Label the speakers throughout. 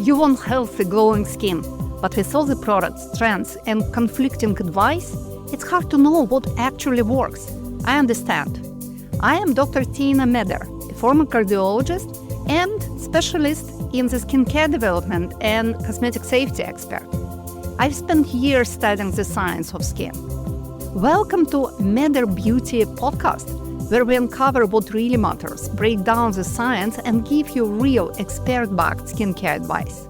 Speaker 1: You want healthy, glowing skin, but with all the products, trends, and conflicting advice, it's hard to know what actually works. I understand. I am Dr. Tina Meder, a former cardiologist and specialist in the skincare development and cosmetic safety expert. I've spent years studying the science of skin. Welcome to Meder Beauty podcast, where we uncover what really matters, break down the science, and give you real expert-backed skincare advice.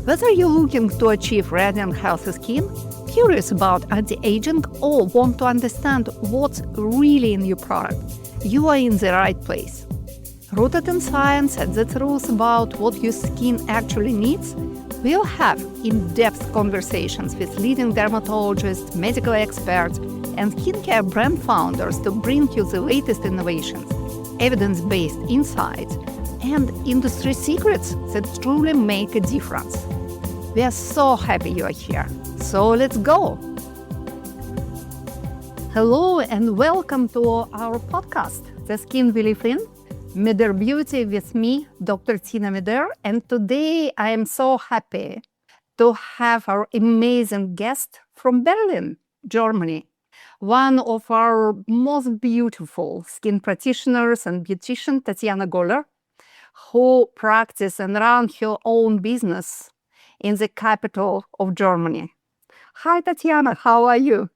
Speaker 1: Whether you're looking to achieve radiant, healthy skin, curious about anti-aging, or want to understand what's really in your product, you are in the right place. Rooted in science and the truth about what your skin actually needs, we'll have in-depth conversations with leading dermatologists, medical experts, and skincare brand founders to bring you the latest innovations, evidence-based insights, and industry secrets that truly make a difference. We are so happy you are here. So let's go. Hello and welcome to our podcast, The Skin We Live In, Meder Beauty with me, Dr. Tina Meder. And today I am so happy to have our amazing guest from Berlin, Germany. One of our most beautiful skin practitioners and beautician, Tatiana Goller, who practices and runs her own business in the capital of Germany. Hi, Tatiana, how are you?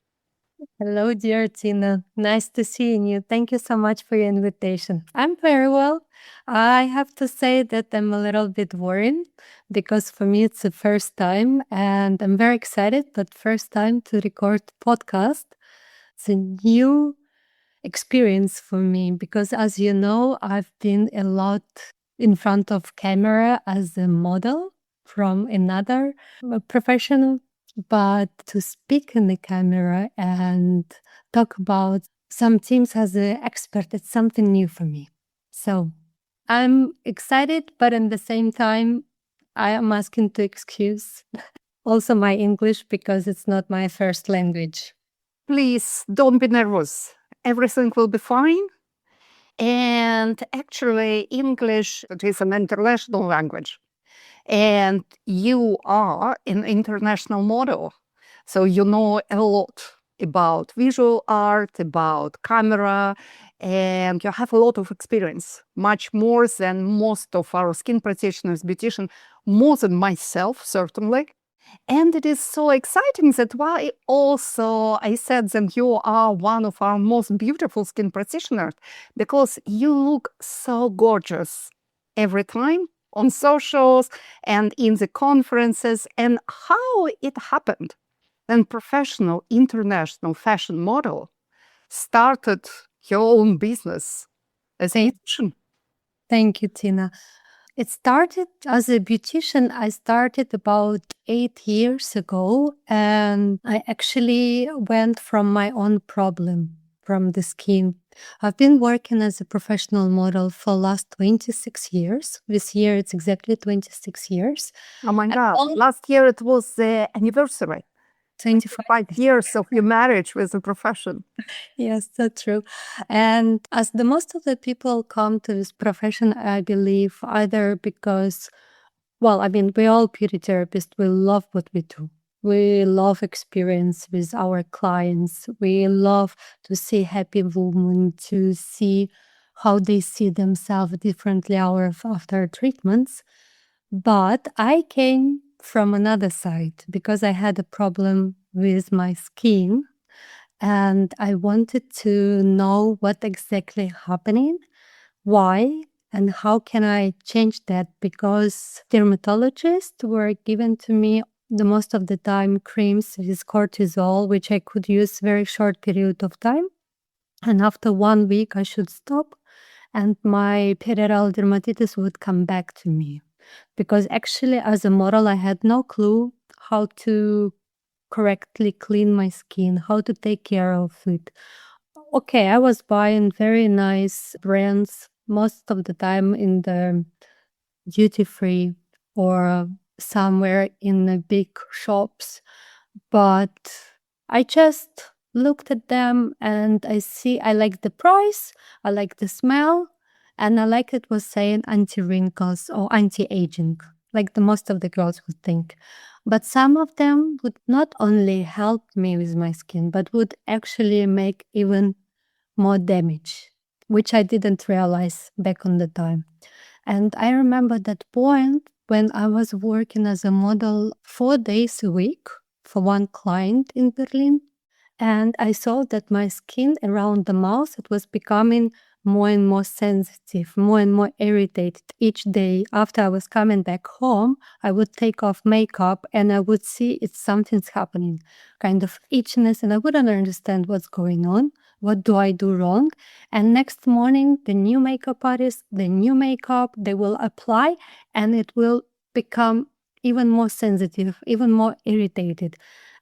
Speaker 2: Hello, dear Tina. Nice to see you. Thank you so much for your invitation. I'm very well. I have to say that I'm a little bit worried because for me it's the first time and I'm very excited, but first time to record podcast. It's a new experience for me because as you know, I've been a lot in front of camera as a model from another professional. But to speak in the camera and talk about some teams as an expert, it's something new for me. So I'm excited, but at the same time, I am asking to excuse also my English because it's not my first language.
Speaker 1: Please don't be nervous. Everything will be fine. And actually, English is an international language. And you are an international model. So you know a lot about visual art, about camera, and you have a lot of experience, much more than most of our skin practitioners, beauticians, more than myself, certainly. And it is so exciting that why also I said that you are one of our most beautiful skin practitioners, because you look so gorgeous every time on socials and in the conferences, and how it happened when professional international fashion model started your own business as a beautician.
Speaker 2: Thank you, Tina. It started as a beautician. I started about 8 years ago, and I actually went from my own problem from the skin. I've been working as a professional model for last 26 years. This year it's exactly 26 years.
Speaker 1: Oh my God, last year it was the anniversary. 25 years of your marriage with the profession.
Speaker 2: Yes, that's true. And as the most of the people come to this profession, I believe either because, well, I mean, we all beauty therapists, we love what we do. We love experience with our clients. We love to see happy women, to see how they see themselves differently after treatments. But I came from another side because I had a problem with my skin and I wanted to know what exactly happening, why, and how can I change that, because dermatologists were given to me the most of the time creams with cortisol, which I could use very short period of time. And after 1 week, I should stop and my perioral dermatitis would come back to me. Because actually, as a model, I had no clue how to correctly clean my skin, how to take care of it. Okay, I was buying very nice brands most of the time in the duty free or somewhere in the big shops, but I just looked at them and I like the price, I like the smell, and I like it was saying anti-wrinkles or anti-aging. like the most of the girls would think. But some of them would not only help me with my skin, but would actually make even more damage, which I didn't realize back on the time. And I remember that point when I was working as a model 4 days a week for one client in Berlin. And I saw that my skin around the mouth, it was becoming more and more sensitive, more and more irritated each day. After I was coming back home, I would take off makeup and I would see it's something's happening, kind of itchiness, and I wouldn't understand what's going on. What do I do wrong? And next morning, the new makeup artist, the new makeup, they will apply and it will become even more sensitive, even more irritated.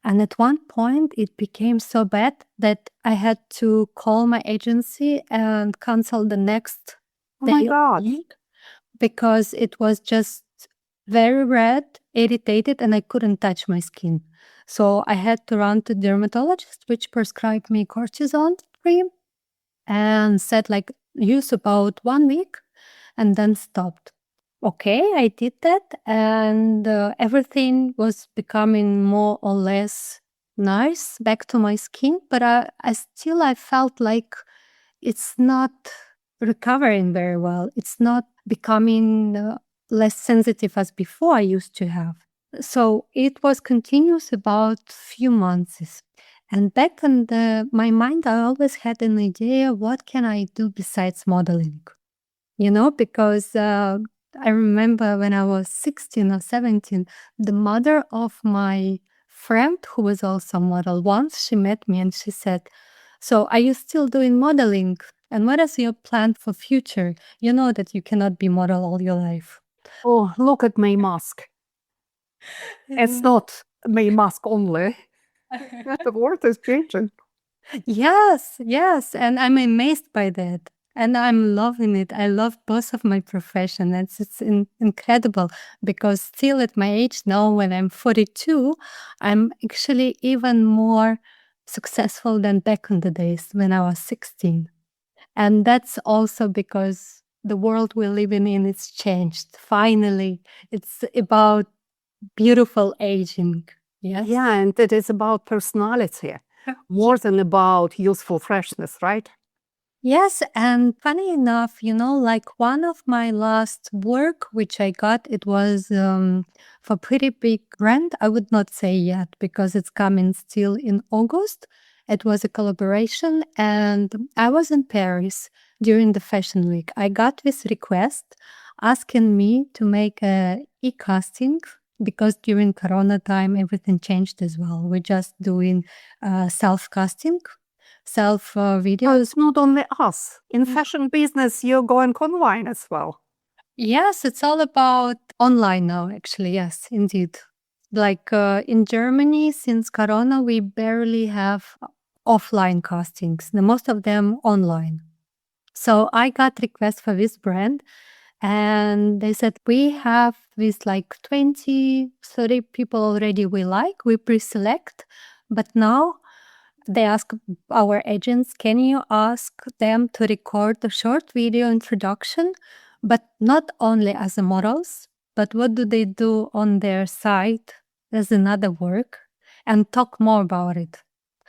Speaker 2: And at one point, it became so bad that I had to call my agency and cancel the next
Speaker 1: Oh my
Speaker 2: day
Speaker 1: God.
Speaker 2: because it was just very red, irritated, and I couldn't touch my skin. So I had to run to dermatologist, which prescribed me cortisone cream and said like use about 1 week and then stopped. Okay, I did that, and everything was becoming more or less nice back to my skin, but I felt like it's not recovering very well. It's not becoming less sensitive as before I used to have. So it was continuous about few months. And back in my mind, I always had an idea, what can I do besides modeling? Because I remember when I was 16 or 17, the mother of my friend, who was also a model, once she met me and she said, "So are you still doing modeling? And what is your plan for future? You know that you cannot be model all your life."
Speaker 1: Oh, look at my mask. It's not my mask only. The world is changing.
Speaker 2: Yes, yes. And I'm amazed by that. And I'm loving it. I love both of my profession. It's incredible because still at my age now, when I'm 42, I'm actually even more successful than back in the days when I was 16. And that's also because the world we're living in is changed. Finally, it's about beautiful aging. Yes.
Speaker 1: Yeah, and it is about personality more than about youthful freshness, right?
Speaker 2: Yes, and funny enough, like one of my last work which I got, it was for pretty big brand. I would not say yet because it's coming still in August. It was a collaboration, and I was in Paris during the fashion week. I got this request asking me to make a e-casting because during Corona time everything changed as well. We're just doing self-casting, video.
Speaker 1: Well, it's not only us. In fashion business, you're going online as well.
Speaker 2: Yes, it's all about online now, actually. Yes, indeed. Like in Germany, since Corona, we barely have offline castings, the most of them online. So I got requests for this brand, and they said, we have this like 20, 30 people already we pre-select, but now they ask our agents, can you ask them to record a short video introduction, but not only as a models, but what do they do on their site as another work, and talk more about it.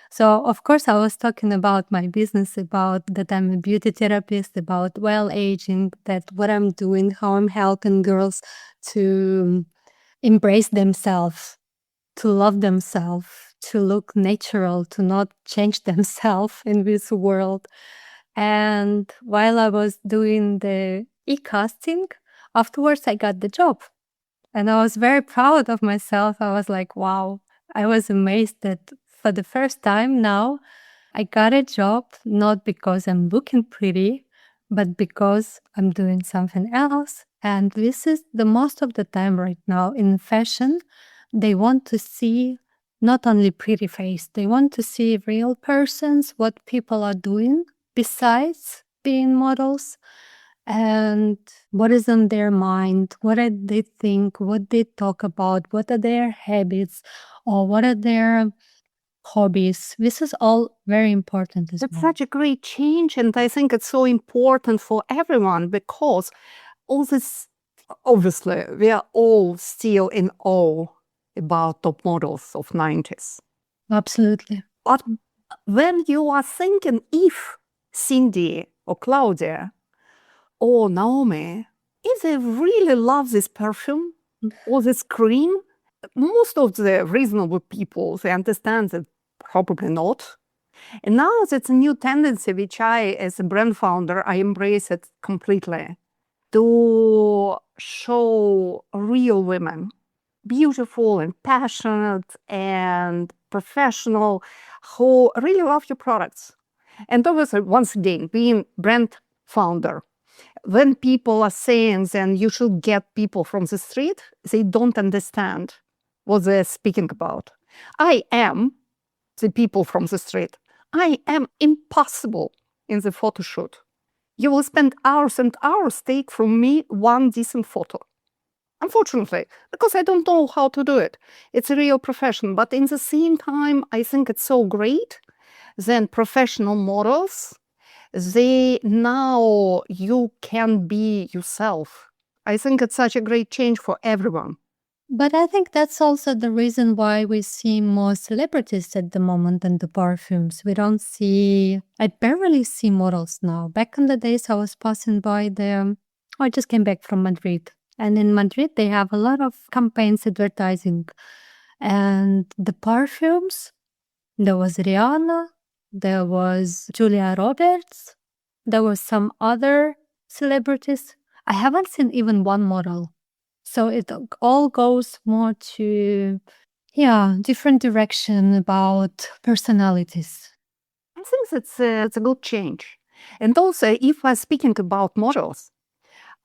Speaker 2: So of course I was talking about my business, about that I'm a beauty therapist, about well aging, that what I'm doing, how I'm helping girls to embrace themselves, to love themselves, to look natural, to not change themselves in this world. And while I was doing the e-casting, afterwards I got the job. And I was very proud of myself. I was like, wow, I was amazed that for the first time now, I got a job not because I'm looking pretty, but because I'm doing something else. And this is the most of the time right now in fashion, they want to see not only pretty face, they want to see real persons, what people are doing besides being models, and what is on their mind, what do they think, what they talk about, what are their habits, or what are their hobbies. This is all very important as
Speaker 1: It's
Speaker 2: well.
Speaker 1: such a great change, and I think it's so important for everyone because all these Obviously, we are all still in awe about top models of 90s.
Speaker 2: Absolutely.
Speaker 1: But when you are thinking if Cindy or Claudia or Naomi, if they really love this perfume or this cream, most of the reasonable people, they understand that probably not. And now it's a new tendency, which I, as a brand founder, I embrace it completely, to show real women, beautiful and passionate and professional, who really love your products. And obviously, once again, being brand founder, when people are saying then you should get people from the street, they don't understand what they're speaking about. I am the people from the street. I am impossible in the photo shoot. You will spend hours and hours take from me one decent photo. Unfortunately, because I don't know how to do it. It's a real profession. But in the same time, I think it's so great then professional models, they now you can be yourself. I think it's such a great change for everyone.
Speaker 2: But I think that's also the reason why we see more celebrities at the moment than the perfumes. I barely see models now. Back in the days, I was passing by I just came back from Madrid. And in Madrid, they have a lot of campaigns advertising. And the perfumes, there was Rihanna, there was Julia Roberts, there was some other celebrities. I haven't seen even one model. So it all goes more to, different direction about personalities.
Speaker 1: I think it's a good change. And also, if I'm speaking about models,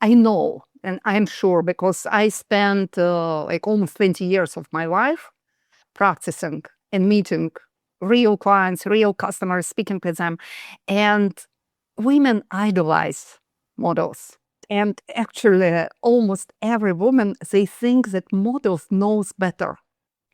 Speaker 1: I know and I'm sure because I spent like almost 20 years of my life practicing and meeting real clients, real customers, speaking with them. And women idolize models. And actually, almost every woman, they think that models knows better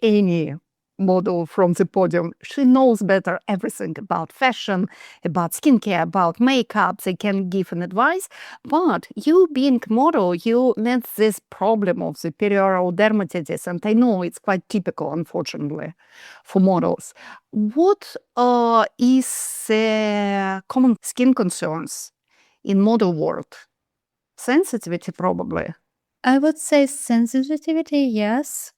Speaker 1: any model from the podium. She knows better everything about fashion, about skincare, about makeup. They can give an advice. But you being model, you met this problem of the perioral dermatitis. And I know it's quite typical, unfortunately, for models. What is common skin concerns in model world? Sensitivity, probably.
Speaker 2: I would say sensitivity, yes,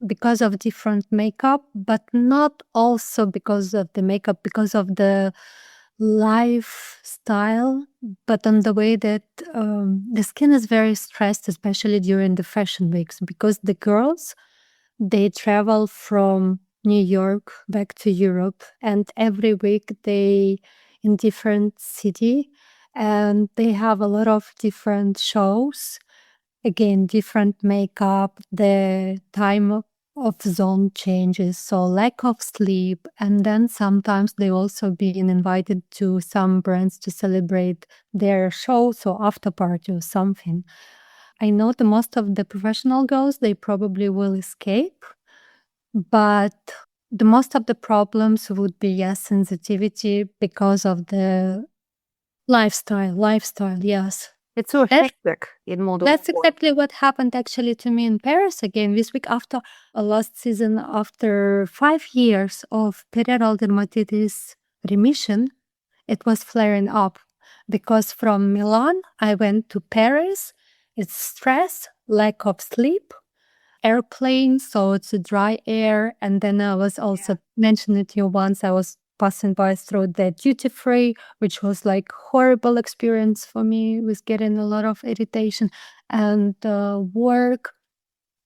Speaker 2: because of different makeup, but not also because of the makeup, because of the lifestyle, but on the way that the skin is very stressed, especially during the fashion weeks, because the girls, they travel from New York back to Europe, and every week they in different city, and they have a lot of different shows. Again, different makeup, the time of zone changes, so lack of sleep, and then sometimes they also being invited to some brands to celebrate their shows or after party or something. I know the most of the professional girls, they probably will escape, but the most of the problems would be, yes, sensitivity because of the lifestyle, yes.
Speaker 1: It's so
Speaker 2: That's
Speaker 1: hectic in model
Speaker 2: that's
Speaker 1: world.
Speaker 2: exactly what happened actually to me in Paris again this week after a last season, after 5 years of perioral dermatitis remission. It was flaring up because from Milan I went to Paris. It's stress, lack of sleep, airplane, so it's a dry air. And then I was also mentioning to you once I was passing by through the duty free, which was like horrible experience for me with getting a lot of irritation and work,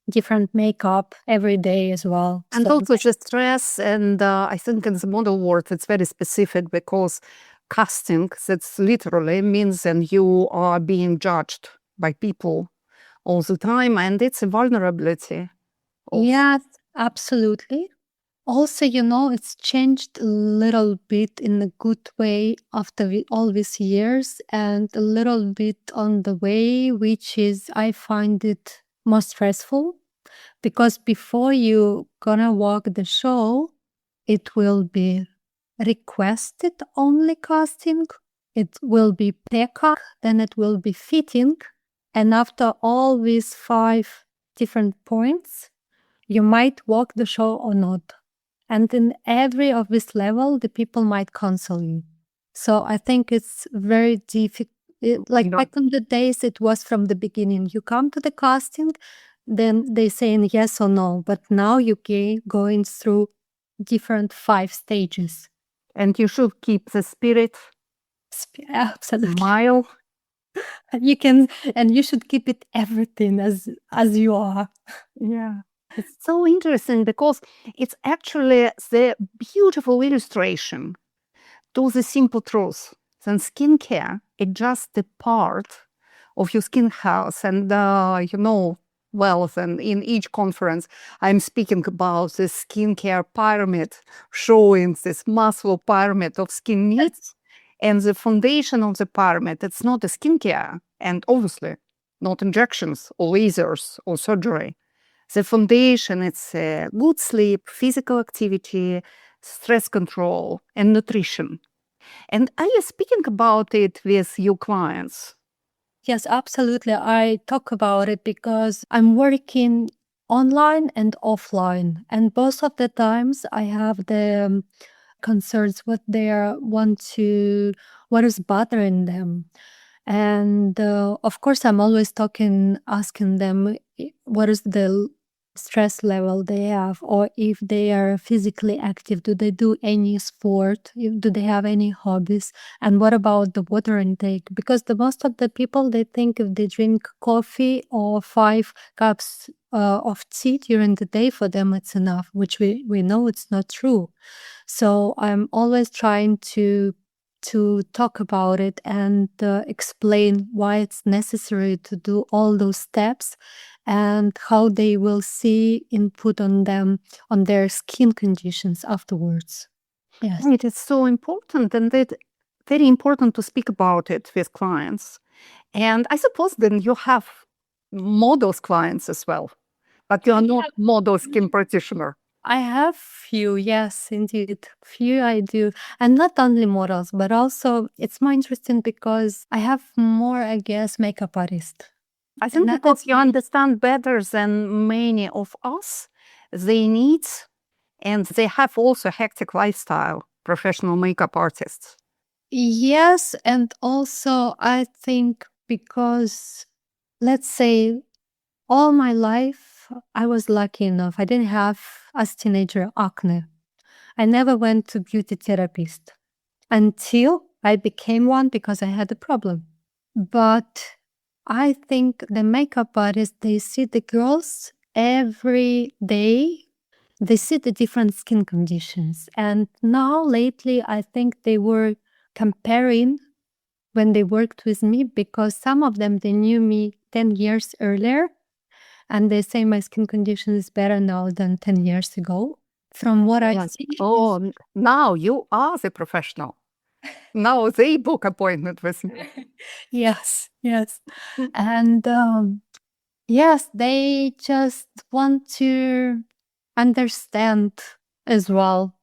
Speaker 2: different makeup every day as well.
Speaker 1: And
Speaker 2: So
Speaker 1: also just stress. And I think in the model world, it's very specific because casting, that's literally means and you are being judged by people all the time. And it's a vulnerability. Also.
Speaker 2: yes, absolutely. Also, it's changed a little bit in a good way after all these years, and a little bit on the way, which is I find it more stressful because before you gonna walk the show, it will be requested only casting, it will be pickup, then it will be fitting, And after all these 5 different points, you might walk the show or not. And in every of this level, the people might cancel you. So I think it's very difficult. Like
Speaker 1: No.
Speaker 2: back in the days, it was from the beginning. You come to the casting, then they saying yes or no. But now you going through different 5 stages.
Speaker 1: And you should keep the spirit,
Speaker 2: Absolutely.
Speaker 1: smile.
Speaker 2: And you should keep it everything as you are.
Speaker 1: Yeah. It's so interesting because it's actually the beautiful illustration to the simple truth. Then skincare is just a part of your skin health. And, well, then in each conference, I'm speaking about the skincare pyramid, showing this Maslow pyramid of skin needs. And the foundation of the pyramid, it's not a skincare, and obviously not injections or lasers or surgery. The foundation, it's good sleep, physical activity, stress control, and nutrition. And are you speaking about it with your clients?
Speaker 2: Yes, absolutely. I talk about it because I'm working online and offline. And both of the times I have the concerns what what is bothering them. And of course, I'm always asking them what is the stress level they have, or if they are physically active, do they do any sport, do they have any hobbies, and what about the water intake? Because the most of the people, they think if they drink coffee or 5 cups of tea during the day, for them it's enough, which we know it's not true. So I'm always trying to talk about it and explain why it's necessary to do all those steps and how they will see input on them, on their skin conditions afterwards. Yes.
Speaker 1: It is so important, and it very important to speak about it with clients. And I suppose then you have models clients as well, but you are not model skin practitioner.
Speaker 2: I have few, yes, indeed. Few I do. And not only models, but also it's more interesting because I have more, I guess, makeup artists.
Speaker 1: I think
Speaker 2: And
Speaker 1: because you understand better than many of us their needs, and they have also a hectic lifestyle, professional makeup artists.
Speaker 2: Yes, and also I think because, let's say, all my life I was lucky enough. I didn't have, as teenager, acne. I never went to beauty therapist until I became one because I had a problem. But I think the makeup artists, they see the girls every day. They see the different skin conditions. And now lately, I think they were comparing when they worked with me, because some of them, they knew me 10 years earlier. And they say my skin condition is better now than 10 years ago. From what I
Speaker 1: Yes.
Speaker 2: see.
Speaker 1: Oh, now you are the professional. Now they book appointment with me.
Speaker 2: Yes, yes. And yes, they just want to understand as well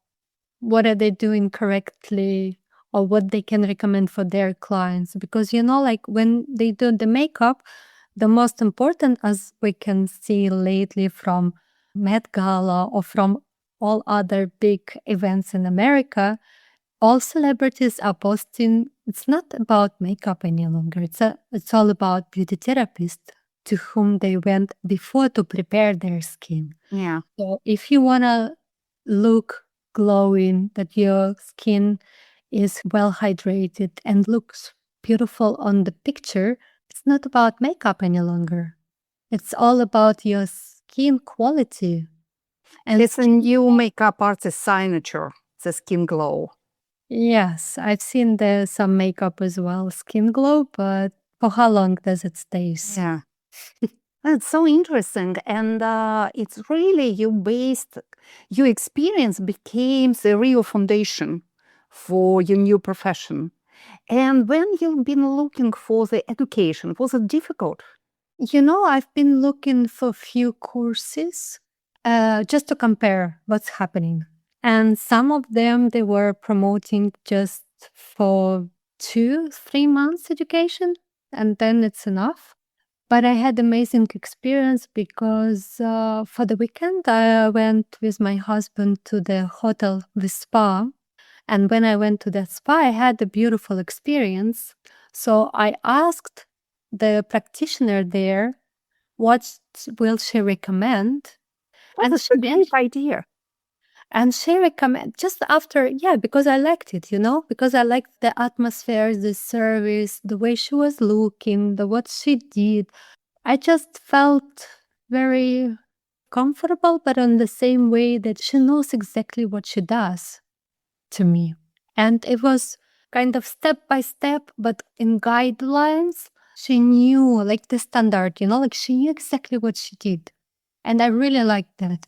Speaker 2: what are they doing correctly or what they can recommend for their clients. Because, like when they do the makeup, the most important, as we can see lately from Met Gala or from all other big events in America, all celebrities are posting. It's not about makeup any longer. It's all about beauty therapists to whom they went before to prepare their skin.
Speaker 1: Yeah.
Speaker 2: So if you want to look glowing, that your skin is well hydrated and looks beautiful on the picture, it's not about makeup any longer. It's all about your skin quality. And
Speaker 1: It's a new makeup artist signature, the skin glow.
Speaker 2: yes, I've seen some makeup as well, skin glow, but for how long does it stay?
Speaker 1: Yeah. It's so interesting. And it's really your experience became the real foundation for your new profession. And when you've been looking for the education, was it difficult?
Speaker 2: I've been looking for a few courses just to compare what's happening. And some of them, they were promoting just for 2, 3 months education, and then it's enough. But I had amazing experience because for the weekend I went with my husband to the hotel, the spa. And when I went to that spa, I had a beautiful experience. So I asked the practitioner there, what will she recommend?
Speaker 1: And it's a great idea.
Speaker 2: And she recommend just after, yeah, because I liked it, because I liked the atmosphere, the service, the way she was looking, the what she did. I just felt very comfortable, but in the same way that she knows exactly what she does to me. And it was kind of step by step, but in guidelines, she knew like the standard, like she knew exactly what she did. And I really liked that.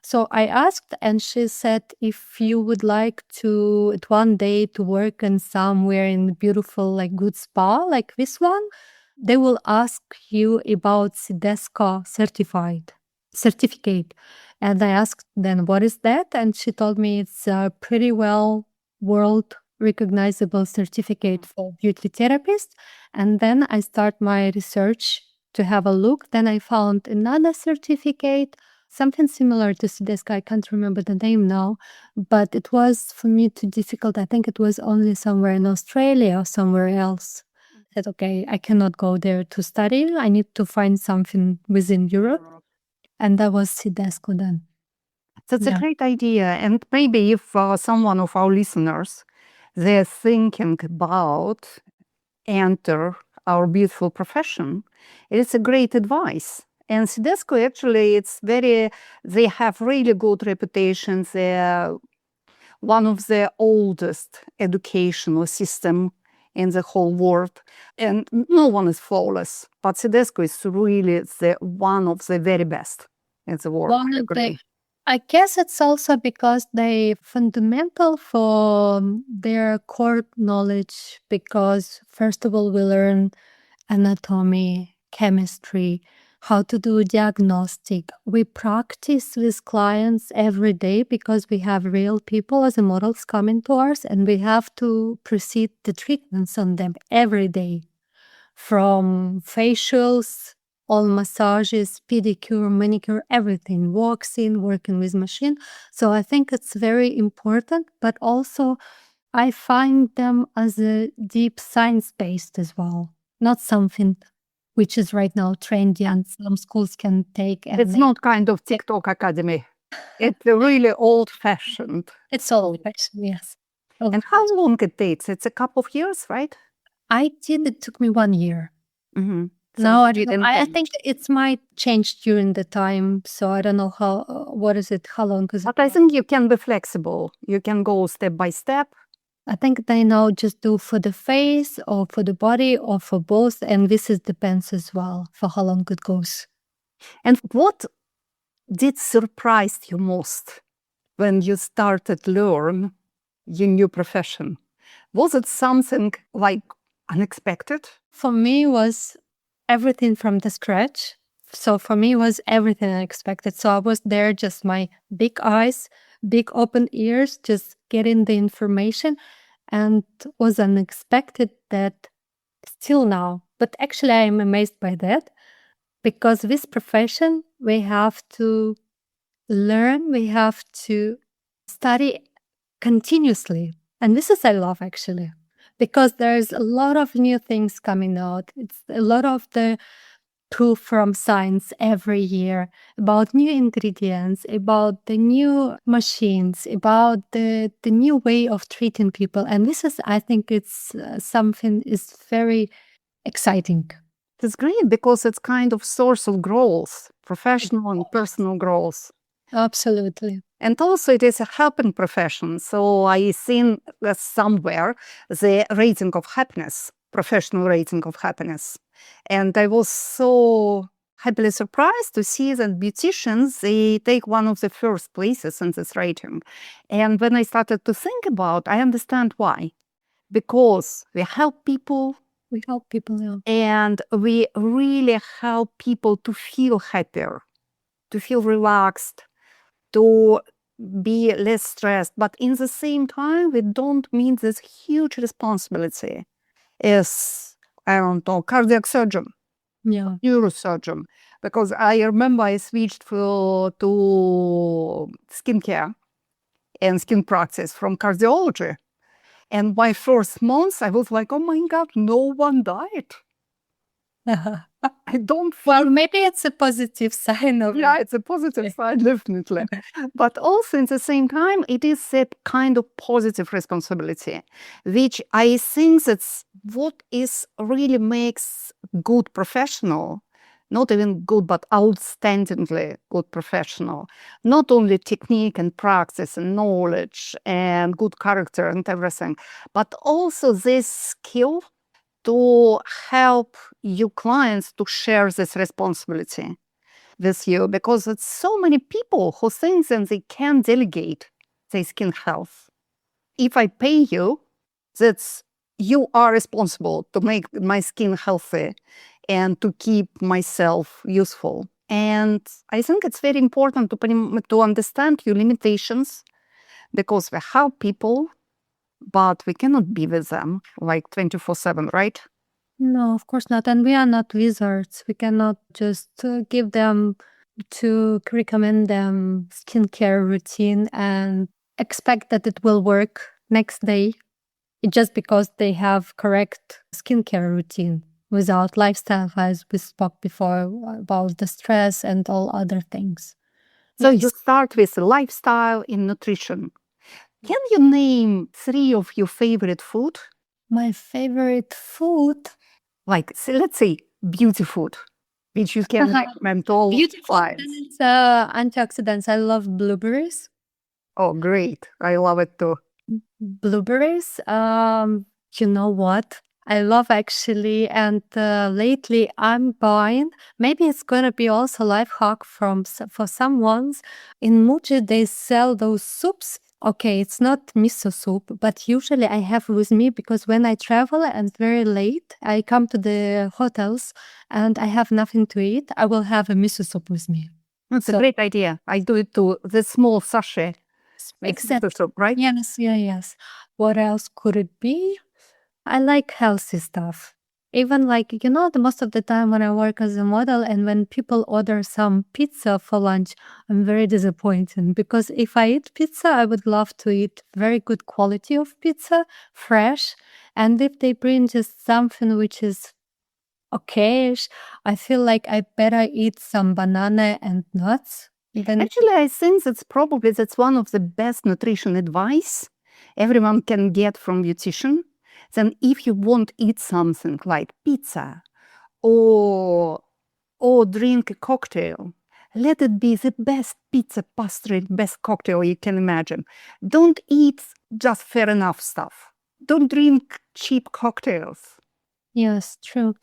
Speaker 2: So I asked, and she said, if you would like to at one day to work in somewhere in beautiful, like good spa, like this one, they will ask you about CDESCO certificate. And I asked then, what is that? And she told me it's a pretty well world recognizable certificate for beauty therapists. And then I start my research to have a look. Then I found another certificate, something similar to CDESCO. I can't remember the name now, but it was for me too difficult. I think it was only somewhere in Australia or somewhere else. I said, okay, I cannot go there to study. I need to find something within Europe. And that was CDESCO then.
Speaker 1: That's a great idea. And maybe if someone of our listeners, they're thinking about enter our beautiful profession, it's a great advice. And CDESCO actually, they have really good reputations. They're one of the oldest educational system in the whole world. And no one is flawless, but CDESCO is really one of the very best in the world.
Speaker 2: I guess it's also because they fundamental for their core knowledge, because first of all, we learn anatomy, chemistry, how to do diagnostic. We practice with clients every day because we have real people as models coming to us, and we have to proceed the treatments on them every day, from facials, all massages, pedicure, manicure, everything, waxing, working with machine. So I think it's very important, but also I find them as a deep science-based as well, not something which is right now trendy and some schools can take. And
Speaker 1: it's not kind of TikTok academy. It's really old-fashioned.
Speaker 2: It's old-fashioned, yes.
Speaker 1: And how long it takes? It's a couple of years, right?
Speaker 2: It took me 1 year.
Speaker 1: Mm-hmm. So
Speaker 2: no, I think it might change during the time. So I don't know how long is it?
Speaker 1: But I think you can be flexible. You can go step by step.
Speaker 2: I think they now just do for the face or for the body or for both. And this depends as well for how long it goes.
Speaker 1: And what did surprise you most when you started learn your new profession? Was it something like unexpected?
Speaker 2: For me, was everything from the scratch. So for me, was everything unexpected. So I was there, just my big eyes, big open ears, just getting the information, and was unexpected that still now. But actually, I am amazed by that, because this profession, we have to learn, we have to study continuously. And this is I love actually, because there's a lot of new things coming out. It's a lot of the proof from science every year about new ingredients, about the new machines, about the new way of treating people. And this is, I think it's something is very exciting.
Speaker 1: It's great because it's kind of source of growth, professional and personal growth.
Speaker 2: Absolutely.
Speaker 1: And also it is a helping profession. So I seen somewhere the rating of happiness, professional rating of happiness. And I was so happily surprised to see that beauticians, they take one of the first places in this rating. And when I started to think about, I understand why. Because we help people.
Speaker 2: We help people, yeah.
Speaker 1: And we really help people to feel happier, to feel relaxed, to be less stressed. But in the same time, we don't mean this huge responsibility as, I don't know, cardiac surgeon.
Speaker 2: Yeah.
Speaker 1: neurosurgeon, because I remember I switched to skincare and skin practice from cardiology. And my first month, I was like, oh my God, no one died. I don't
Speaker 2: Well,
Speaker 1: feel.
Speaker 2: maybe it's a positive sign of
Speaker 1: Yeah,
Speaker 2: it.
Speaker 1: it's a positive side, definitely. But also, at the same time, it is a kind of positive responsibility, which I think that's what is really makes good professional, not even good, but outstandingly good professional. Not only technique and practice and knowledge and good character and everything, but also this skill to help your clients to share this responsibility with you, because it's so many people who think that they can delegate their skin health. If I pay you, that's you are responsible to make my skin healthy and to keep myself useful. And I think it's very important to understand your limitations, because we have people, but we cannot be with them like 24/7, right?
Speaker 2: No, of course not. And we are not wizards. We cannot just give them to recommend them skincare routine and expect that it will work next day just because they have correct skincare routine without lifestyle, as we spoke before about the stress and all other things.
Speaker 1: So you
Speaker 2: Yes.
Speaker 1: start with lifestyle in nutrition. Can you name 3 of your favorite food?
Speaker 2: My favorite food.
Speaker 1: Like, let's say beauty food, which you can recommend to all
Speaker 2: Beautiful.
Speaker 1: clients.
Speaker 2: It's antioxidants. I love blueberries.
Speaker 1: Oh, great. I love it too.
Speaker 2: Blueberries. You know what? I love actually, and lately I'm buying. Maybe it's gonna be also life hack for some ones. In Muji, they sell those soups. Okay, it's not miso soup, but usually I have with me because when I travel and very late, I come to the hotels and I have nothing to eat. I will have a miso soup with me.
Speaker 1: That's a great idea. I do it too. The small sachet.
Speaker 2: Except,
Speaker 1: Soup, right?
Speaker 2: yes, yeah, yes. What else could it be? I like healthy stuff. Even like, the most of the time when I work as a model and when people order some pizza for lunch, I'm very disappointed because if I eat pizza, I would love to eat very good quality of pizza, fresh. And if they bring just something which is okayish, I feel like I better eat some banana and nuts than.
Speaker 1: Actually, I think that's one of the best nutrition advice everyone can get from beautician. Then if you want to eat something like pizza or drink a cocktail, let it be the best pizza, pastry, best cocktail you can imagine. Don't eat just fair enough stuff. Don't drink cheap cocktails.
Speaker 2: Yes, true.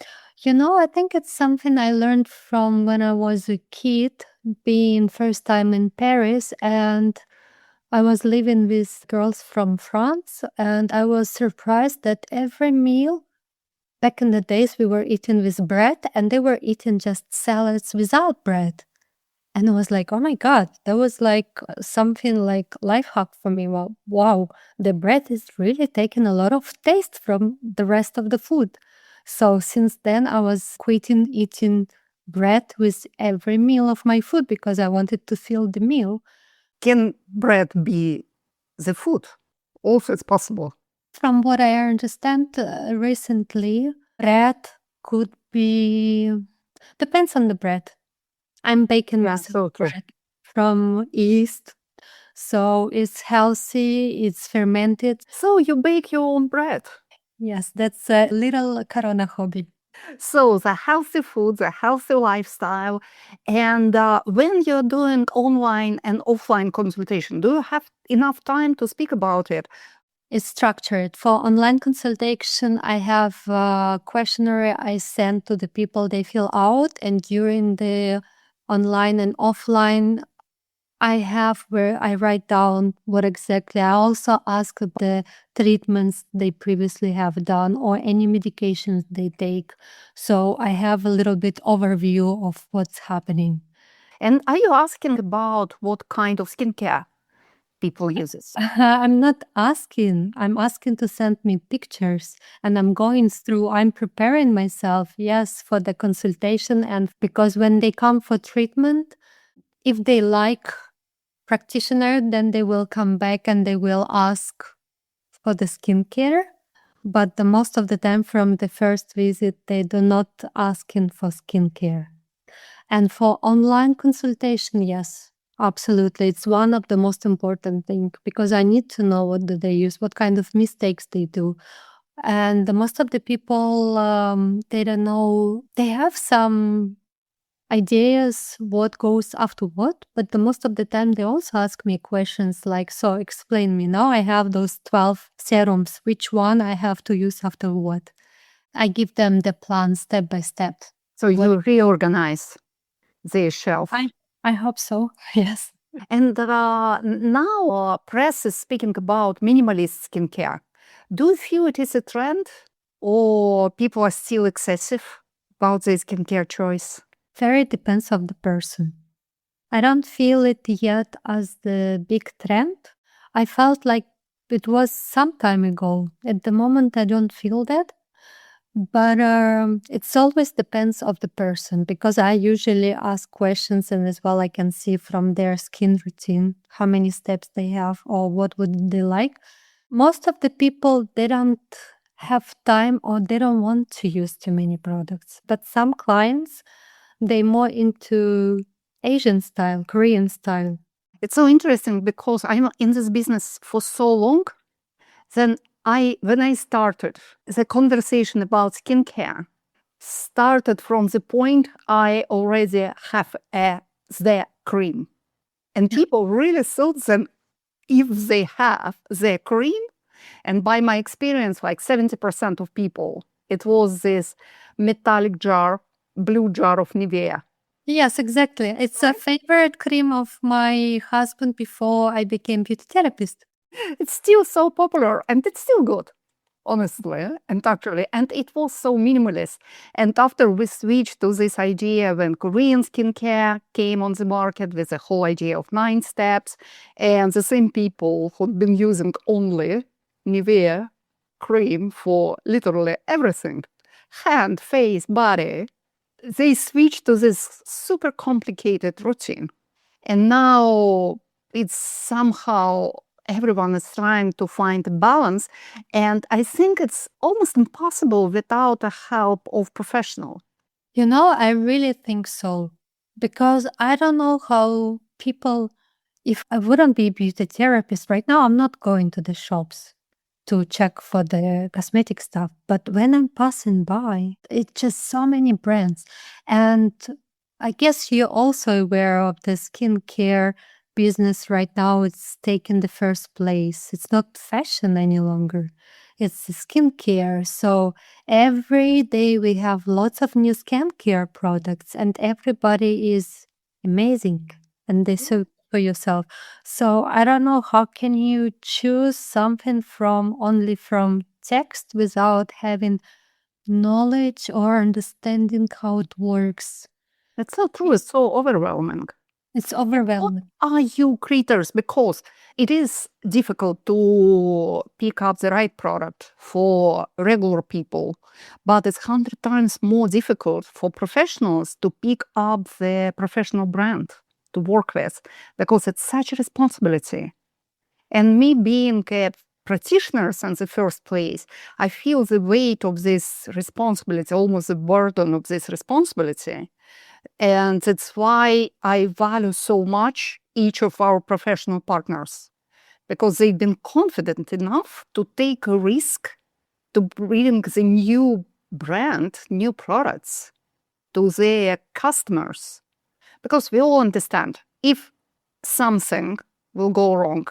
Speaker 2: I think it's something I learned from when I was a kid, being first time in Paris, and I was living with girls from France, and I was surprised that every meal back in the days we were eating with bread, and they were eating just salads without bread. And I was like, oh my God, that was like something like life hack for me. Well, wow, the bread is really taking a lot of taste from the rest of the food. So since then, I was quitting eating bread with every meal of my food because I wanted to feel the meal.
Speaker 1: Can bread be the food? Also, it's possible.
Speaker 2: From what I understand recently, bread could be, depends on the bread. I'm baking
Speaker 1: Yeah,
Speaker 2: myself
Speaker 1: so true.
Speaker 2: bread from yeast. So it's healthy, it's fermented.
Speaker 1: So you bake your own bread.
Speaker 2: Yes, that's a little Corona hobby.
Speaker 1: So the healthy food, the healthy lifestyle. And when you're doing online and offline consultation, do you have enough time to speak about it?
Speaker 2: It's structured. For online consultation, I have a questionnaire I send to the people they fill out. And during the online and offline, I have where I write down what exactly. I also ask about the treatments they previously have done or any medications they take. So I have a little bit overview of what's happening.
Speaker 1: And are you asking about what kind of skincare? people use it?
Speaker 2: I'm not asking. I'm asking to send me pictures, and I'm preparing myself, yes, for the consultation. And because when they come for treatment, if they like practitioner, then they will come back and they will ask for the skincare. But the most of the time from the first visit, they do not asking for skincare. And for online consultation, yes, absolutely. It's one of the most important thing because I need to know what do they use, what kind of mistakes they do. And the most of the people, they don't know, they have some ideas what goes after what, but the most of the time they also ask me questions like, so explain me, now I have those 12 serums, which one I have to use after what? I give them the plan step by step.
Speaker 1: So you reorganize their shelf.
Speaker 2: I hope so. Yes.
Speaker 1: And now press is speaking about minimalist skincare. Do you feel it is a trend, or people are still excessive about their skincare choice?
Speaker 2: Very depends of the person. I don't feel it yet as the big trend. I felt like it was some time ago. At the moment, I don't feel that. But it's always depends of the person because I usually ask questions and as well I can see from their skin routine how many steps they have or what would they like. Most of the people, they don't have time or they don't want to use too many products. But some clients, they more into Asian style, Korean style.
Speaker 1: It's so interesting because I'm in this business for so long. Then when I started, the conversation about skincare started from the point I already have the cream. And people really thought that if they have the cream, and by my experience, like 70% of people, it was this metallic jar, blue jar of Nivea.
Speaker 2: Yes, exactly. It's a favorite cream of my husband before I became beauty therapist.
Speaker 1: It's still so popular and it's still good, honestly, and actually, and it was so minimalist. And after we switched to this idea when Korean skincare came on the market with the whole idea of 9 steps, and the same people who'd been using only Nivea cream for literally everything, hand, face, body, they switched to this super complicated routine. And now it's somehow everyone is trying to find a balance. And I think it's almost impossible without the help of professional.
Speaker 2: You know, I really think so. Because I don't know how people, if I wouldn't be a beauty therapist right now, I'm not going to the shops to check for the cosmetic stuff. But when I'm passing by, it's just so many brands. And I guess you're also aware of the skincare business right now. It's taken the first place. It's not fashion any longer. It's the skincare. So every day we have lots of new skincare products and everybody is amazing and they say for yourself. So I don't know how can you choose something from only from text without having knowledge or understanding how it works.
Speaker 1: It's so true. It's so overwhelming.
Speaker 2: It's overwhelming.
Speaker 1: What are you creators? Because it is difficult to pick up the right product for regular people, but it's 100 times more difficult for professionals to pick up the professional brand to work with because it's such a responsibility. And me being a practitioner in the first place, I feel the weight of this responsibility, almost the burden of this responsibility. And that's why I value so much each of our professional partners, because they've been confident enough to take a risk to bring the new brand, new products to their customers. Because we all understand if something will go wrong,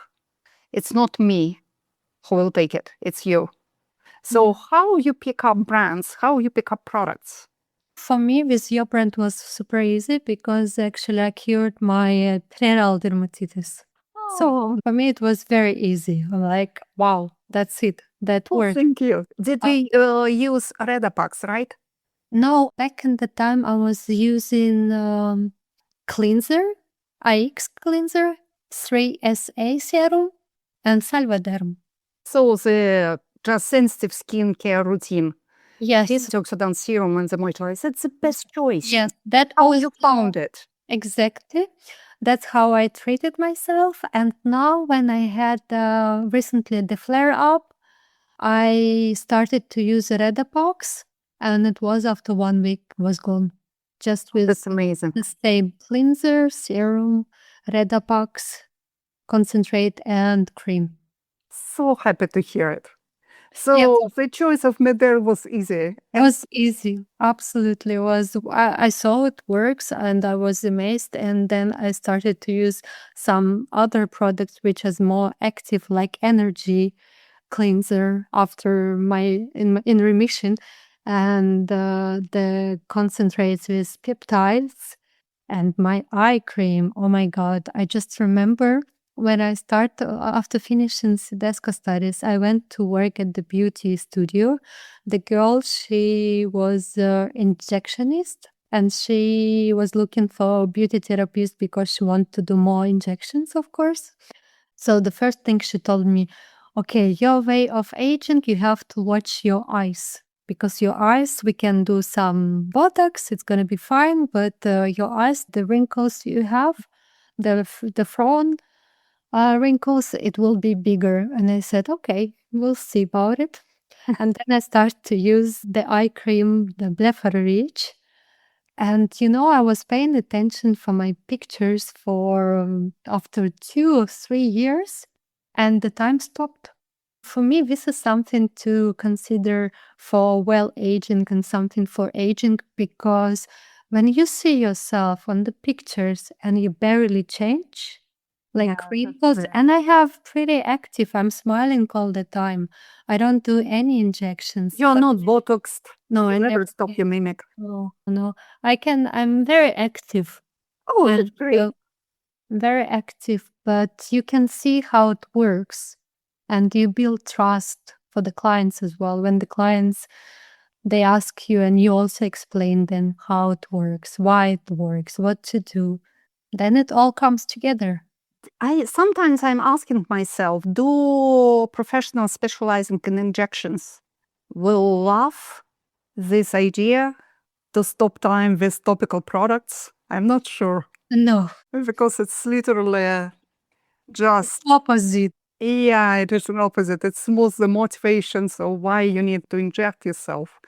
Speaker 1: it's not me who will take it, it's you. So how you pick up brands, how you pick up products?
Speaker 2: For me, with your brand was super easy because actually I cured my perioral dermatitis. So for me, it was very easy. I'm like, wow, that's it. That worked.
Speaker 1: Thank you. Did we use Redapax, right?
Speaker 2: No, back in the time I was using cleanser, IX cleanser. 3SA serum and Salvaderm.
Speaker 1: So the just sensitive skincare routine.
Speaker 2: Yes.
Speaker 1: Antioxidant serum and the moisturizer. It's the best choice.
Speaker 2: Yes, that
Speaker 1: How
Speaker 2: was
Speaker 1: you found it?
Speaker 2: exactly. That's how I treated myself. And now, when I had recently the flare up, I started to use Redapox, and it was after 1 week was gone. Just with
Speaker 1: That's amazing.
Speaker 2: the same cleanser, serum, Redapox, concentrate, and cream.
Speaker 1: So happy to hear it. So the choice of Medel was easy.
Speaker 2: It was easy. Absolutely was. I saw it works and I was amazed. And then I started to use some other products which is more active, like energy cleanser after in remission, and the concentrates with peptides and my eye cream. Oh my God. I just remember when I started after finishing Sedesco studies, I went to work at the beauty studio. The girl, she was injectionist and she was looking for beauty therapist because she wanted to do more injections, of course. So the first thing she told me, okay, your way of aging, you have to watch your eyes because your eyes, we can do some Botox, it's going to be fine, but your eyes, the wrinkles you have, the front wrinkles, it will be bigger. And I said, okay, we'll see about it. And then I started to use the eye cream, the Blepharic. And I was paying attention for my pictures for after 2 or 3 years, and the time stopped. For me, this is something to consider for well aging and something for aging, because when you see yourself on the pictures and you barely change, like wrinkles, and I have pretty active, I'm smiling all the time. I don't do any injections.
Speaker 1: You're not Botoxed.
Speaker 2: No, I
Speaker 1: You never
Speaker 2: never
Speaker 1: stop your mimic.
Speaker 2: No. I'm very active.
Speaker 1: Oh,
Speaker 2: and
Speaker 1: that's great.
Speaker 2: very active, but you can see how it works and you build trust for the clients as well. When the clients, they ask you and you also explain them how it works, why it works, what to do, then it all comes together.
Speaker 1: Sometimes I'm asking myself, do professionals specializing in injections will love this idea to stop time with topical products? I'm not sure.
Speaker 2: No,
Speaker 1: Because it's literally just
Speaker 2: opposite.
Speaker 1: yeah, it is an opposite. It smooths the motivations of why you need to inject yourself.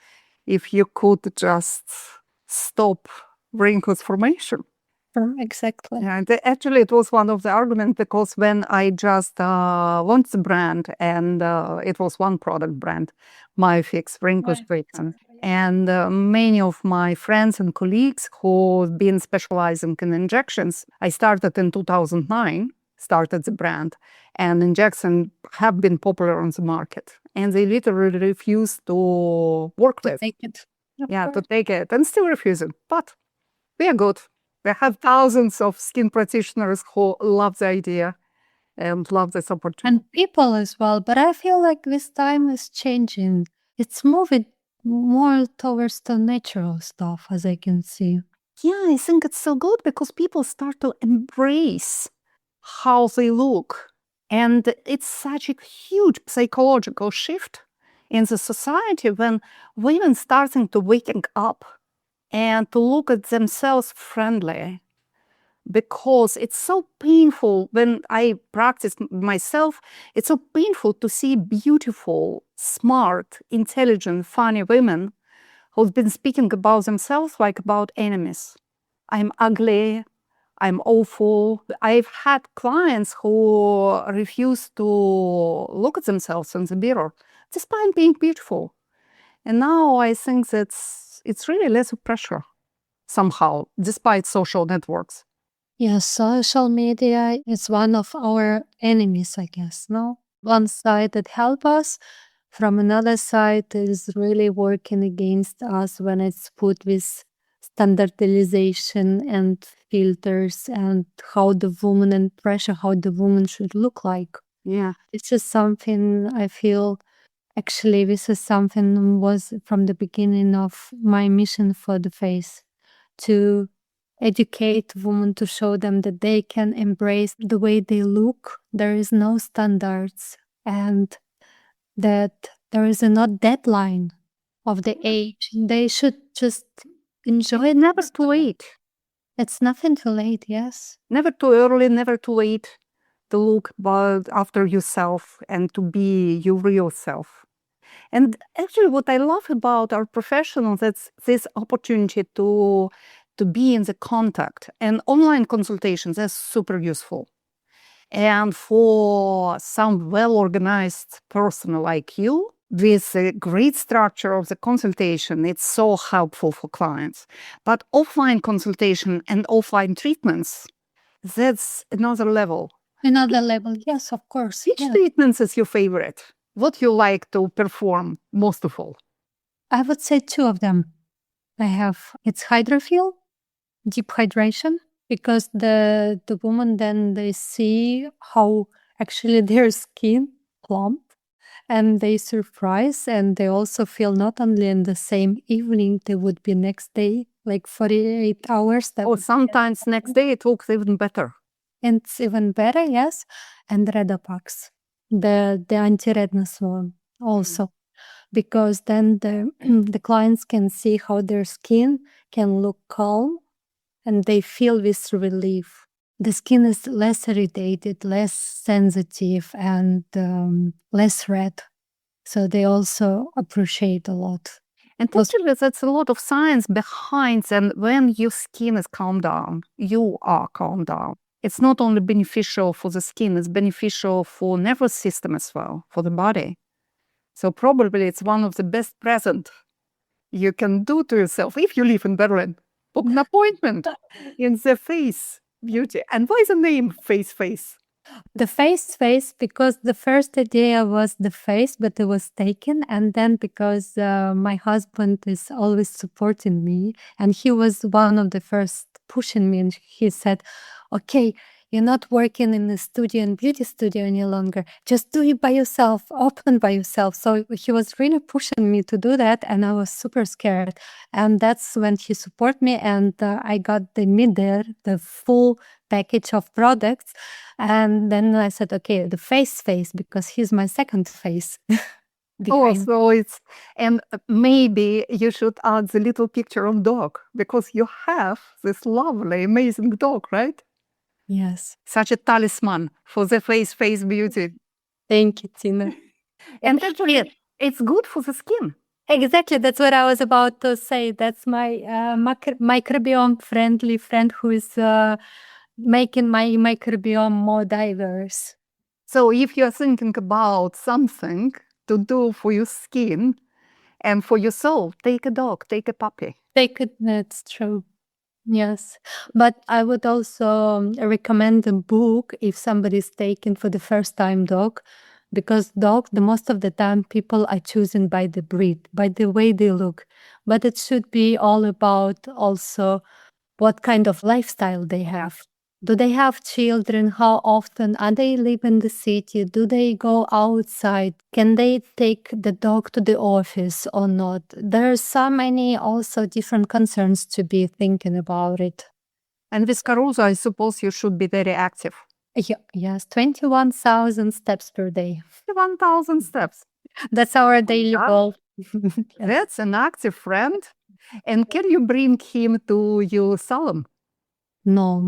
Speaker 1: If you could just stop wrinkles formation.
Speaker 2: Exactly.
Speaker 1: Yeah, and actually, it was one of the arguments because when I just launched the brand, and it was one product brand, MyFix Wrinkle Treatment, and many of my friends and colleagues who've been specializing in injections, I started in 2009, started the brand, and injections have been popular on the market, and they literally refused to work with.
Speaker 2: Take it.
Speaker 1: Yeah, to take it, and still refusing, but we are good. We have thousands of skin practitioners who love the idea and love this opportunity.
Speaker 2: And people as well. But I feel like this time is changing. It's moving more towards the natural stuff, as I can see.
Speaker 1: Yeah, I think it's so good because people start to embrace how they look. And it's such a huge psychological shift in the society when women starting to waking up and to look at themselves friendly, because it's so painful when I practice myself. It's so painful to see beautiful, smart, intelligent, funny women who've been speaking about themselves like about enemies. I'm ugly, I'm awful. I've had clients who refuse to look at themselves in the mirror despite being beautiful. And now I think it's really less of pressure somehow, despite social networks.
Speaker 2: Yes, social media is one of our enemies, I guess, no? One side that help us, from another side is really working against us when it's put with standardization and filters and how the woman and pressure how the woman should look like.
Speaker 1: Yeah.
Speaker 2: It's just something I feel actually this is something was from the beginning of my mission for the face, to educate women, to show them that they can embrace the way they look. There is no standards, and that there is not deadline of the age. They should just enjoy it.
Speaker 1: Never too late.
Speaker 2: It's nothing too late, yes.
Speaker 1: Never too early, never too late to look after yourself and to be your real self. And actually, what I love about our professionals, that's this opportunity to be in the contact. And online consultations are super useful. And for some well-organized person like you, with a great structure of the consultation, it's so helpful for clients. But offline consultation and offline treatments, that's another level.
Speaker 2: Another level, yes, of course.
Speaker 1: Which treatments is your favorite? What you like to perform most of all?
Speaker 2: I would say two of them. It's hydrophil, deep hydration, because the woman, then they see how actually their skin plump, and they surprise, and they also feel not only in the same evening, they would be next day, like 48 hours.
Speaker 1: Or sometimes next day it looks even better.
Speaker 2: And it's even better, yes. And Redopax, the anti-redness one also, because then the clients can see how their skin can look calm, and they feel this relief. The skin is less irritated, less sensitive, and less red. So they also appreciate a lot.
Speaker 1: And actually, that's a lot of science behind, and when your skin is calmed down, you are calmed down. It's not only beneficial for the skin, it's beneficial for nervous system as well, for the body. So probably it's one of the best present you can do to yourself if you live in Berlin. Book an appointment in the Face Beauty. And why is the name FaceFace?
Speaker 2: The face, because the first idea was the face, but it was taken. And then because my husband is always supporting me, and he was one of the first pushing me, and he said, okay, you're not working in a studio and beauty studio any longer. Just do it by yourself, open by yourself. So he was really pushing me to do that, and I was super scared. And that's when he supported me, and I got the full package of products. And then I said, okay, the face, because he's my second face.
Speaker 1: Oh, so and maybe you should add the little picture of dog, because you have this lovely, amazing dog, right?
Speaker 2: Yes.
Speaker 1: Such a talisman for the face beauty.
Speaker 2: Thank you, Tina.
Speaker 1: And actually, it's good for the skin.
Speaker 2: Exactly. That's what I was about to say. That's my microbiome friendly friend who is making my microbiome more diverse.
Speaker 1: So if you're thinking about something to do for your skin and for your soul, take a dog, take a puppy.
Speaker 2: That's true. Yes. But I would also recommend a book if somebody's taking for the first time dog, because dog, the most of the time people are choosing by the breed, by the way they look. But it should be all about also what kind of lifestyle they have. Do they have children? How often are they live in the city? Do they go outside? Can they take the dog to the office or not? There are so many also different concerns to be thinking about it.
Speaker 1: And with Caruso, I suppose you should be very active.
Speaker 2: Yes, 21,000 steps per day.
Speaker 1: 1,000 steps.
Speaker 2: That's our daily goal.
Speaker 1: That's an active friend. And can you bring him to your salon?
Speaker 2: No.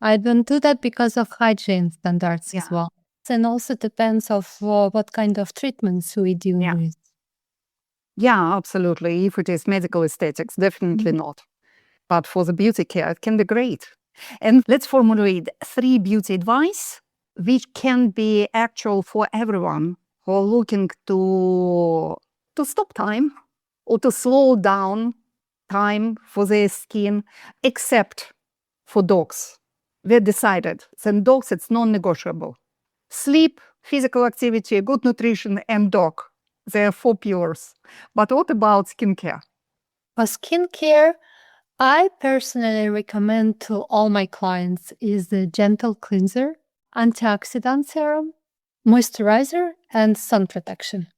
Speaker 2: I don't do that because of hygiene standards as well. And also depends of what kind of treatments we deal with.
Speaker 1: Yeah, absolutely. If it is medical aesthetics, definitely not. But for the beauty care, it can be great. And let's formulate 3 beauty advice, which can be actual for everyone who are looking to stop time or to slow down time for their skin, except for dogs. We decided that dogs, it's non-negotiable. Sleep, physical activity, good nutrition, and dog. They are 4 pillars. But what about skincare?
Speaker 2: For skincare, I personally recommend to all my clients is the gentle cleanser, antioxidant serum, moisturizer, and sun protection.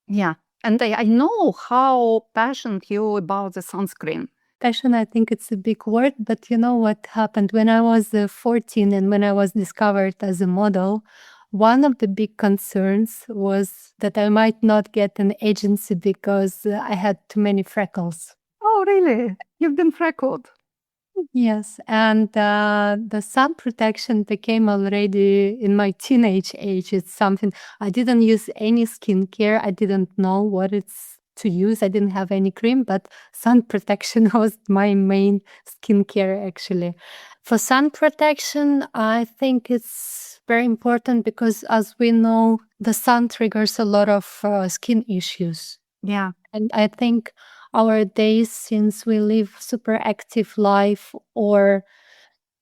Speaker 1: Yeah. And I know how passionate you about the sunscreen.
Speaker 2: Passion, I think it's a big word, but you know what happened when I was 14 and when I was discovered as a model? One of the big concerns was that I might not get an agency because I had too many freckles.
Speaker 1: Oh, really? You've been freckled.
Speaker 2: Yes, and the sun protection became already in my teenage age. It's something I didn't use any skincare. I didn't know what it's to use. I didn't have any cream, but sun protection was my main skincare actually. For sun protection, I think it's very important because, as we know, the sun triggers a lot of skin issues.
Speaker 1: Yeah.
Speaker 2: And I think our days, since we live super active life, or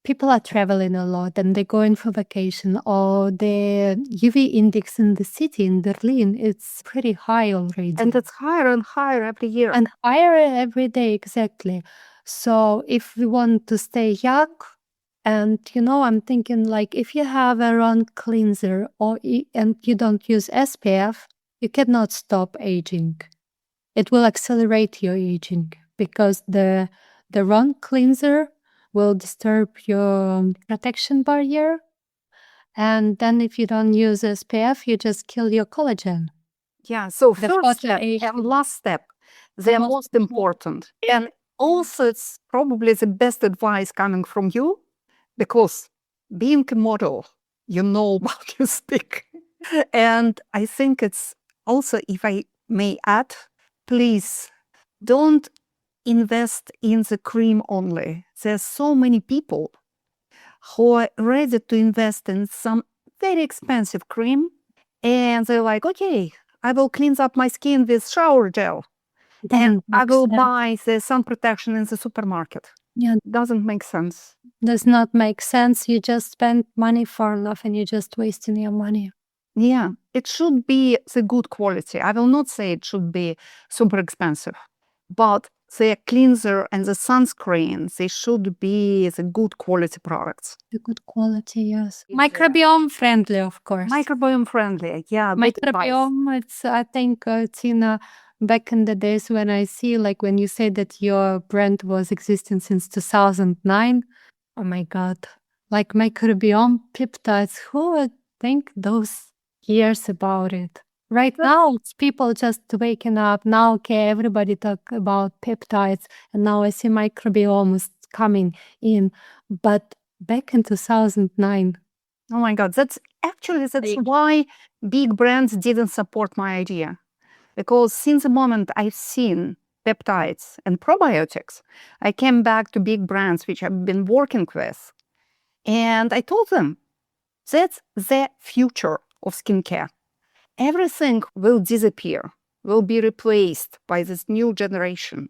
Speaker 2: people are traveling a lot and they're going for vacation, or the UV index in the city in Berlin, it's pretty high already.
Speaker 1: And it's higher and higher every year.
Speaker 2: And higher every day, exactly. So if we want to stay young, and I'm thinking, like, if you have a run cleanser and you don't use SPF, you cannot stop aging. It will accelerate your aging because the run cleanser will disturb your protection barrier. And then if you don't use SPF, you just kill your collagen.
Speaker 1: Yeah. So
Speaker 2: The
Speaker 1: first step and last step, they're most important. And also it's probably the best advice coming from you, because being a model, you know what you speak. And I think it's also, if I may add, please don't invest in the cream only. There's so many people who are ready to invest in some very expensive cream, and they're like, okay, I will clean up my skin with shower gel, and I will buy the sun protection in the supermarket.
Speaker 2: Yeah,
Speaker 1: Doesn't make sense.
Speaker 2: Does not make sense. You just spend money for nothing. You're just wasting your money.
Speaker 1: Yeah, it should be the good quality. I will not say it should be super expensive, but the cleanser and the sunscreen, they should be the good quality products.
Speaker 2: The good quality, yes. Microbiome friendly, of course.
Speaker 1: Microbiome friendly, yeah.
Speaker 2: Microbiome, it's, I think, Tina, back in the days when I see, like, when you say that your brand was existing since 2009, oh my God, like microbiome peptides, who would think those years about it? Right now, it's people just waking up. Now, okay, everybody talk about peptides, and now I see microbiome is coming in. But back in 2009,
Speaker 1: oh my God, that's why big brands didn't support my idea. Because since the moment I've seen peptides and probiotics, I came back to big brands which I've been working with. And I told them, that's the future of skincare. Everything will disappear, will be replaced by this new generation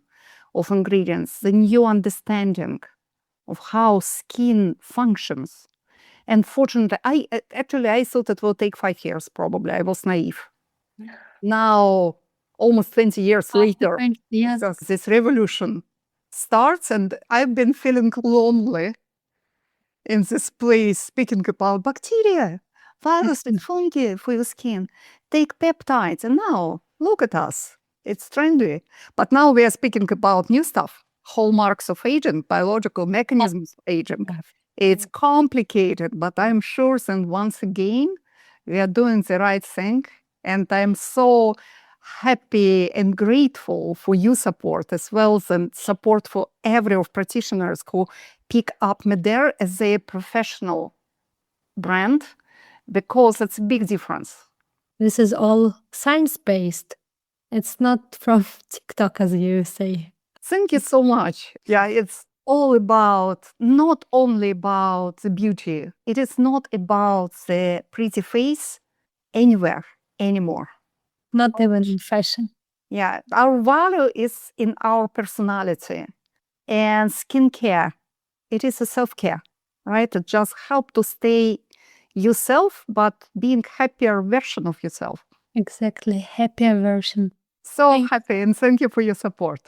Speaker 1: of ingredients, the new understanding of how skin functions. And fortunately, I thought it will take 5 years, probably. I was naive. Now, almost 20 years later,
Speaker 2: yes,
Speaker 1: this revolution starts, and I've been feeling lonely in this place, speaking about bacteria, virus, and fungi for your skin. Take peptides, and now look at us. It's trendy. But now we are speaking about new stuff, hallmarks of aging, biological mechanisms of aging. It's complicated, but I'm sure that once again, we are doing the right thing. And I'm so happy and grateful for your support, as well as support for every of practitioners who pick up Medare as their professional brand, because it's a big difference.
Speaker 2: This is all science-based. It's not from TikTok, as you say.
Speaker 1: Thank you so much. Yeah, it's all about, not only about the beauty. It is not about the pretty face anywhere anymore.
Speaker 2: Not even in fashion.
Speaker 1: Yeah, our value is in our personality. And skincare, it is a self-care, right? It just helps to stay yourself, but being happier version of yourself.
Speaker 2: Exactly, happier version.
Speaker 1: So happy, and thank you for your support.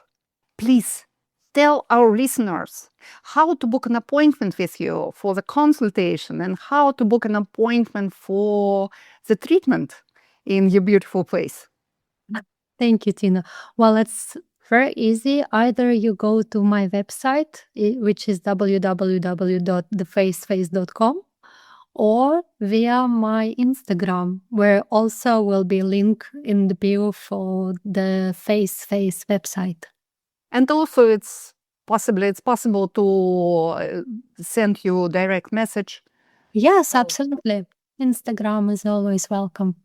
Speaker 1: Please tell our listeners how to book an appointment with you for the consultation, and how to book an appointment for the treatment in your beautiful place.
Speaker 2: Thank you, Tina. Well, it's Very easy. Either you go to my website, which is www.thefaceface.com, or via my Instagram, where also will be a link in the bio for the FaceFace website.
Speaker 1: And also it's possible to send you direct message.
Speaker 2: Yes, absolutely. Instagram is always welcome.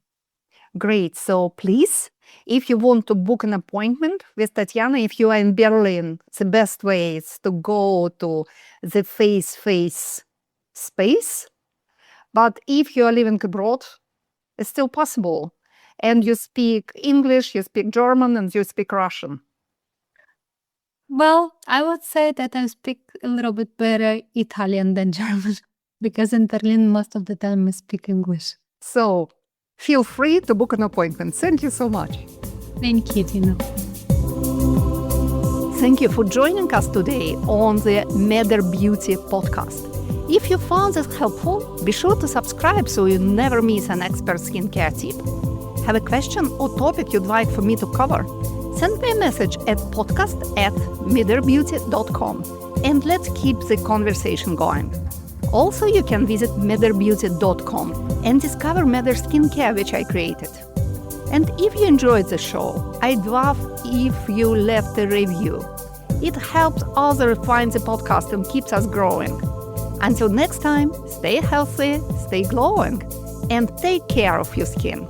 Speaker 1: Great. So please, if you want to book an appointment with Tatiana, if you are in Berlin, the best way is to go to the FaceFace space. But if you are living abroad, it's still possible. And you speak English, you speak German, and you speak Russian.
Speaker 2: Well, I would say that I speak a little bit better Italian than German, because in Berlin, most of the time I speak English.
Speaker 1: So feel free to book an appointment. Thank you so much.
Speaker 2: Thank you, Tina.
Speaker 1: Thank you for joining us today on the Matter Beauty podcast. If you found this helpful, be sure to subscribe so you never miss an expert skincare tip. Have a question or topic you'd like for me to cover? Send me a message at podcast@matterbeauty.com and let's keep the conversation going. Also, you can visit matterbeauty.com and discover Matter Skincare, which I created. And if you enjoyed the show, I'd love if you left a review. It helps others find the podcast and keeps us growing. Until next time, stay healthy, stay glowing, and take care of your skin.